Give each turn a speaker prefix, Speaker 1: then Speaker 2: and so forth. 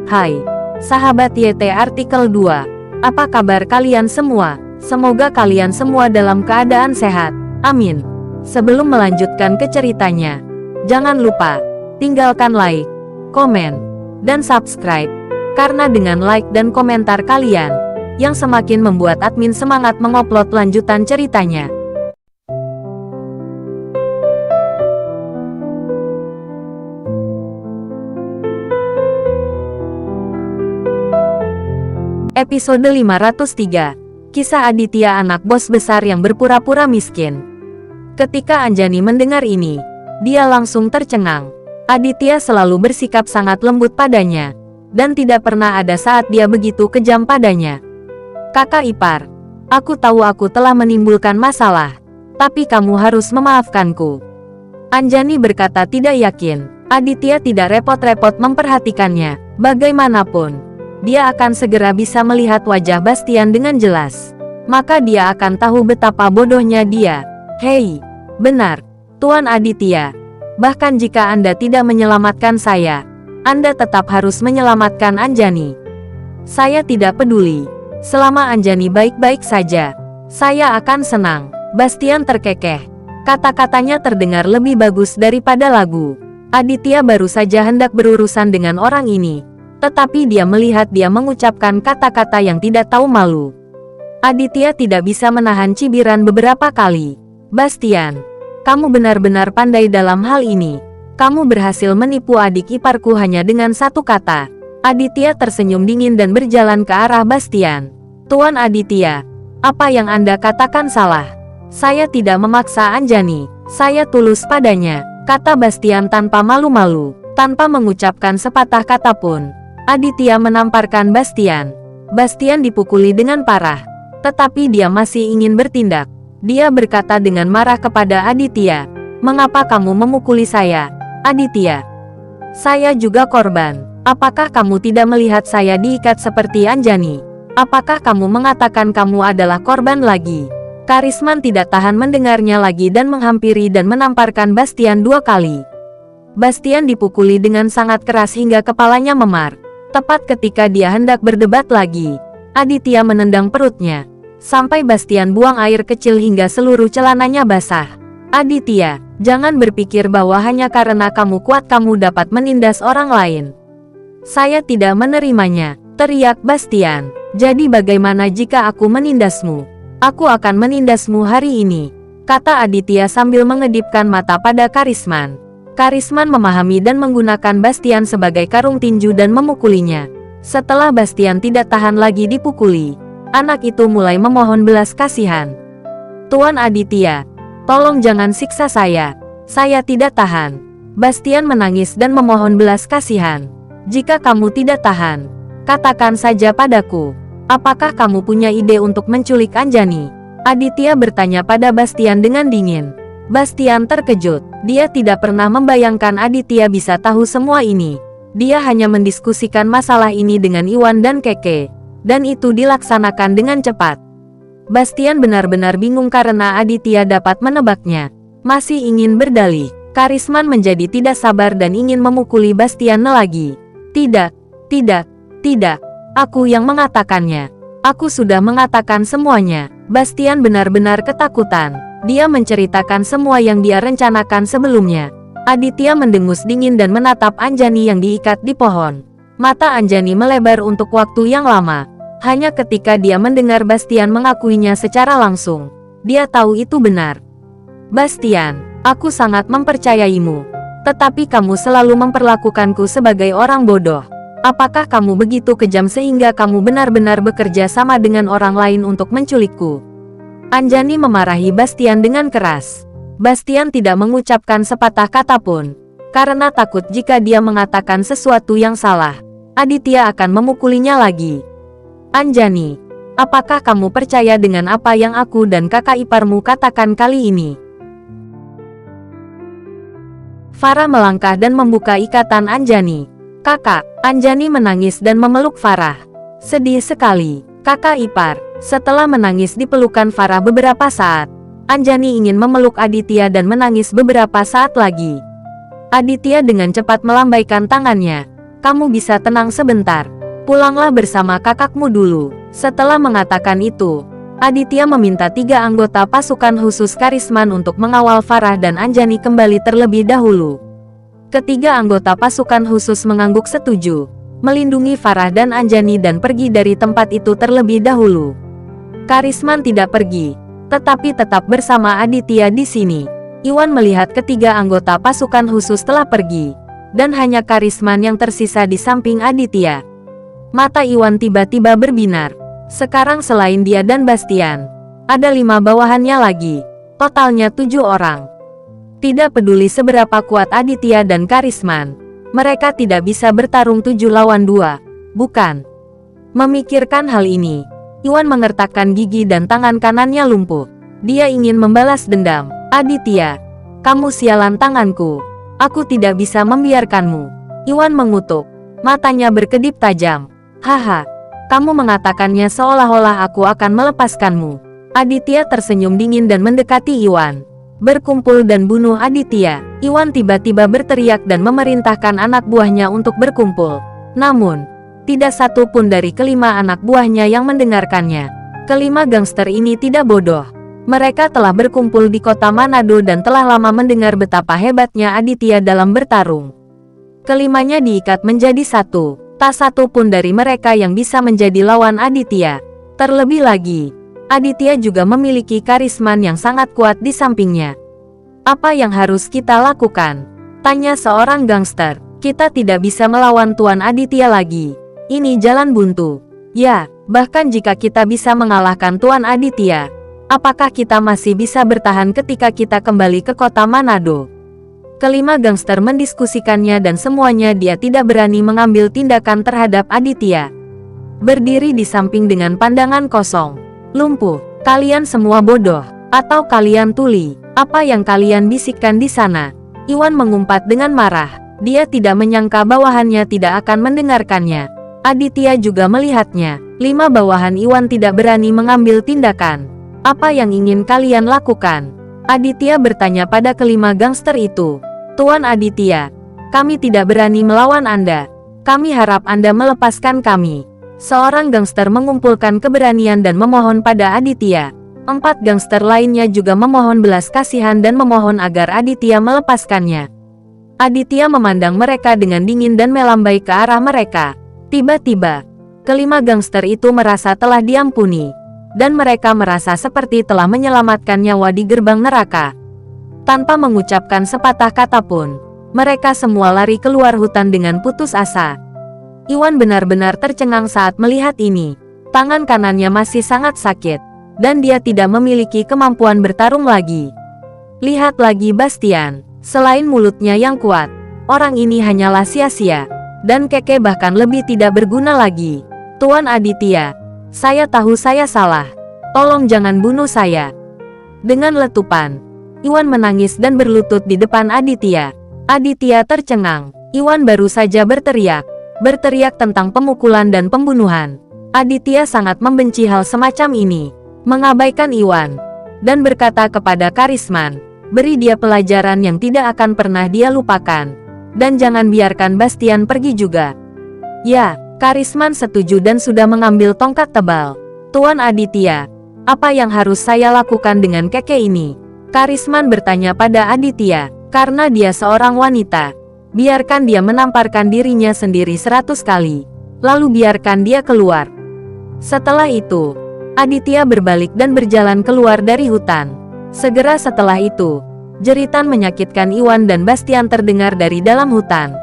Speaker 1: Hai, sahabat YT Artikel 2. Apa kabar kalian semua? Semoga kalian semua dalam keadaan sehat. Amin. Sebelum melanjutkan ke ceritanya, jangan lupa tinggalkan like, komen, dan subscribe. Karena dengan like dan komentar kalian, yang semakin membuat admin semangat mengupload lanjutan ceritanya. Episode 503. Kisah Aditya, anak bos besar yang berpura-pura miskin. Ketika Anjani mendengar ini, dia langsung tercengang. Aditya selalu bersikap sangat lembut padanya, dan tidak pernah ada saat dia begitu kejam padanya. Kakak ipar, aku tahu aku telah menimbulkan masalah, tapi kamu harus memaafkanku. Anjani berkata tidak yakin. Aditya tidak repot-repot memperhatikannya. Bagaimanapun, dia akan segera bisa melihat wajah Bastian dengan jelas. Maka dia akan tahu betapa bodohnya dia. Hei, benar, Tuan Aditya. Bahkan jika Anda tidak menyelamatkan saya, Anda tetap harus menyelamatkan Anjani. Saya tidak peduli. Selama Anjani baik-baik saja, saya akan senang. Bastian terkekeh. Kata-katanya terdengar lebih bagus daripada lagu. Aditya baru saja hendak berurusan dengan orang ini, tetapi dia melihat dia mengucapkan kata-kata yang tidak tahu malu. Aditya tidak bisa menahan cibiran beberapa kali. Bastian, kamu benar-benar pandai dalam hal ini. Kamu berhasil menipu adik iparku hanya dengan satu kata. Aditya tersenyum dingin dan berjalan ke arah Bastian. Tuan Aditya, apa yang Anda katakan salah. Saya tidak memaksa Anjani. Saya tulus padanya, kata Bastian tanpa malu-malu. Tanpa mengucapkan sepatah kata pun, Aditya menamparkan Bastian. Bastian dipukuli dengan parah, tetapi dia masih ingin bertindak. Dia berkata dengan marah kepada Aditya, "Mengapa kamu memukuli saya, Aditya? Saya juga korban. Apakah kamu tidak melihat saya diikat seperti Anjani? Apakah kamu mengatakan kamu adalah korban lagi?" Karisman tidak tahan mendengarnya lagi dan menghampiri dan menamparkan Bastian 2 kali. Bastian dipukuli dengan sangat keras hingga kepalanya memar. Tepat ketika dia hendak berdebat lagi, Aditya menendang perutnya, sampai Bastian buang air kecil hingga seluruh celananya basah. Aditya, jangan berpikir bahwa hanya karena kamu kuat kamu dapat menindas orang lain. Saya tidak menerimanya, teriak Bastian. Jadi bagaimana jika aku menindasmu? Aku akan menindasmu hari ini, kata Aditya sambil mengedipkan mata pada Karisman. Karisman memahami dan menggunakan Bastian sebagai karung tinju dan memukulinya. Setelah Bastian tidak tahan lagi dipukuli, anak itu mulai memohon belas kasihan. Tuan Aditya, tolong jangan siksa saya tidak tahan. Bastian menangis dan memohon belas kasihan. Jika kamu tidak tahan, katakan saja padaku, apakah kamu punya ide untuk menculik Anjani? Aditya bertanya pada Bastian dengan dingin. Bastian terkejut. Dia tidak pernah membayangkan Aditya bisa tahu semua ini. Dia hanya mendiskusikan masalah ini dengan Iwan dan Keke, dan itu dilaksanakan dengan cepat. Bastian benar-benar bingung karena Aditya dapat menebaknya. Masih ingin berdalih, Karisman menjadi tidak sabar dan ingin memukuli Bastian lagi. Tidak, aku yang mengatakannya. Aku sudah mengatakan semuanya. Bastian benar-benar ketakutan. Dia menceritakan semua yang dia rencanakan sebelumnya. Aditya mendengus dingin dan menatap Anjani yang diikat di pohon. Mata Anjani melebar untuk waktu yang lama. Hanya ketika dia mendengar Bastian mengakuinya secara langsung, dia tahu itu benar. Bastian, aku sangat mempercayaimu. Tetapi kamu selalu memperlakukanku sebagai orang bodoh. Apakah kamu begitu kejam sehingga kamu benar-benar bekerja sama dengan orang lain untuk menculikku? Anjani memarahi Bastian dengan keras. Bastian tidak mengucapkan sepatah kata pun, karena takut jika dia mengatakan sesuatu yang salah, Aditya akan memukulinya lagi. Anjani, apakah kamu percaya dengan apa yang aku dan kakak iparmu katakan kali ini? Farah melangkah dan membuka ikatan Anjani. Kakak, Anjani menangis dan memeluk Farah. Sedih sekali, kakak ipar. Setelah menangis di pelukan Farah beberapa saat, Anjani ingin memeluk Aditya dan menangis beberapa saat lagi. Aditya dengan cepat melambaikan tangannya, kamu bisa tenang sebentar. Pulanglah bersama kakakmu dulu. Setelah mengatakan itu, Aditya meminta 3 anggota pasukan khusus Karisman untuk mengawal Farah dan Anjani kembali terlebih dahulu. Ketiga anggota pasukan khusus mengangguk setuju, melindungi Farah dan Anjani dan pergi dari tempat itu terlebih dahulu. Karisman tidak pergi, tetapi tetap bersama Aditya di sini. Iwan melihat ketiga anggota pasukan khusus telah pergi, dan hanya Karisman yang tersisa di samping Aditya. Mata Iwan tiba-tiba berbinar. Sekarang selain dia dan Bastian, ada 5 bawahannya lagi. Totalnya 7 orang. Tidak peduli seberapa kuat Aditya dan Karisman, mereka tidak bisa bertarung 7 lawan 2, bukan? Memikirkan hal ini, Iwan mengertakkan gigi dan tangan kanannya lumpuh. Dia ingin membalas dendam. Aditya, kamu sialan tanganku. Aku tidak bisa membiarkanmu. Iwan mengutuk. Matanya berkedip tajam. Haha, kamu mengatakannya seolah-olah aku akan melepaskanmu. Aditya tersenyum dingin dan mendekati Iwan. Berkumpul dan bunuh Aditya. Iwan tiba-tiba berteriak dan memerintahkan anak buahnya untuk berkumpul. Namun, tidak satu pun dari kelima anak buahnya yang mendengarkannya. Kelima gangster ini tidak bodoh. Mereka telah berkumpul di kota Manado dan telah lama mendengar betapa hebatnya Aditya dalam bertarung. Kelimanya diikat menjadi satu. Tak satu pun dari mereka yang bisa menjadi lawan Aditya. Terlebih lagi, Aditya juga memiliki Karisman yang sangat kuat di sampingnya. Apa yang harus kita lakukan? Tanya seorang gangster. Kita tidak bisa melawan Tuan Aditya lagi. Ini jalan buntu. Ya, bahkan jika kita bisa mengalahkan Tuan Aditya, apakah kita masih bisa bertahan ketika kita kembali ke kota Manado? Kelima gangster mendiskusikannya dan semuanya dia tidak berani mengambil tindakan terhadap Aditya. Berdiri di samping dengan pandangan kosong. Lumpuh, kalian semua bodoh. Atau kalian tuli. Apa yang kalian bisikkan di sana? Iwan mengumpat dengan marah. Dia tidak menyangka bawahannya tidak akan mendengarkannya. Aditya juga melihatnya. 5 bawahan Iwan tidak berani mengambil tindakan. Apa yang ingin kalian lakukan? Aditya bertanya pada kelima gangster itu. Tuan Aditya, kami tidak berani melawan Anda. Kami harap Anda melepaskan kami. Seorang gangster mengumpulkan keberanian dan memohon pada Aditya. 4 gangster lainnya juga memohon belas kasihan dan memohon agar Aditya melepaskannya. Aditya memandang mereka dengan dingin dan melambai ke arah mereka. Tiba-tiba, kelima gangster itu merasa telah diampuni. Dan mereka merasa seperti telah menyelamatkan nyawa di gerbang neraka. Tanpa mengucapkan sepatah kata pun, mereka semua lari keluar hutan dengan putus asa. Iwan benar-benar tercengang saat melihat ini. Tangan kanannya masih sangat sakit, dan dia tidak memiliki kemampuan bertarung lagi. Lihat lagi Bastian, selain mulutnya yang kuat, orang ini hanyalah sia-sia, dan keke bahkan lebih tidak berguna lagi. Tuan Aditya, saya tahu saya salah. Tolong jangan bunuh saya. Dengan letupan, Iwan menangis dan berlutut di depan Aditya. Aditya tercengang. Iwan baru saja berteriak tentang pemukulan dan pembunuhan. Aditya sangat membenci hal semacam ini. Mengabaikan Iwan, dan berkata kepada Karisman, beri dia pelajaran yang tidak akan pernah dia lupakan. Dan jangan biarkan Bastian pergi juga. Ya, Karisman setuju dan sudah mengambil tongkat tebal. Tuan Aditya, apa yang harus saya lakukan dengan keke ini? Karisman bertanya pada Aditya. Karena dia seorang wanita, biarkan dia menamparkan dirinya sendiri 100 kali. Lalu biarkan dia keluar. Setelah itu, Aditya berbalik dan berjalan keluar dari hutan. Segera setelah itu, jeritan menyakitkan Iwan dan Bastian terdengar dari dalam hutan.